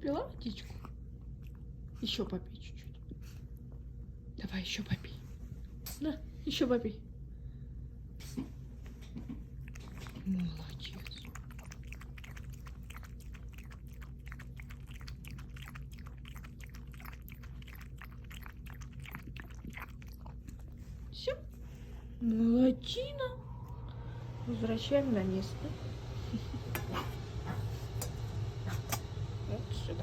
Выпила водичку? Еще попей чуть-чуть. Давай еще попей. На, еще попей. Молодец. Все. Молодчина. Возвращаем на место. Вот сюда.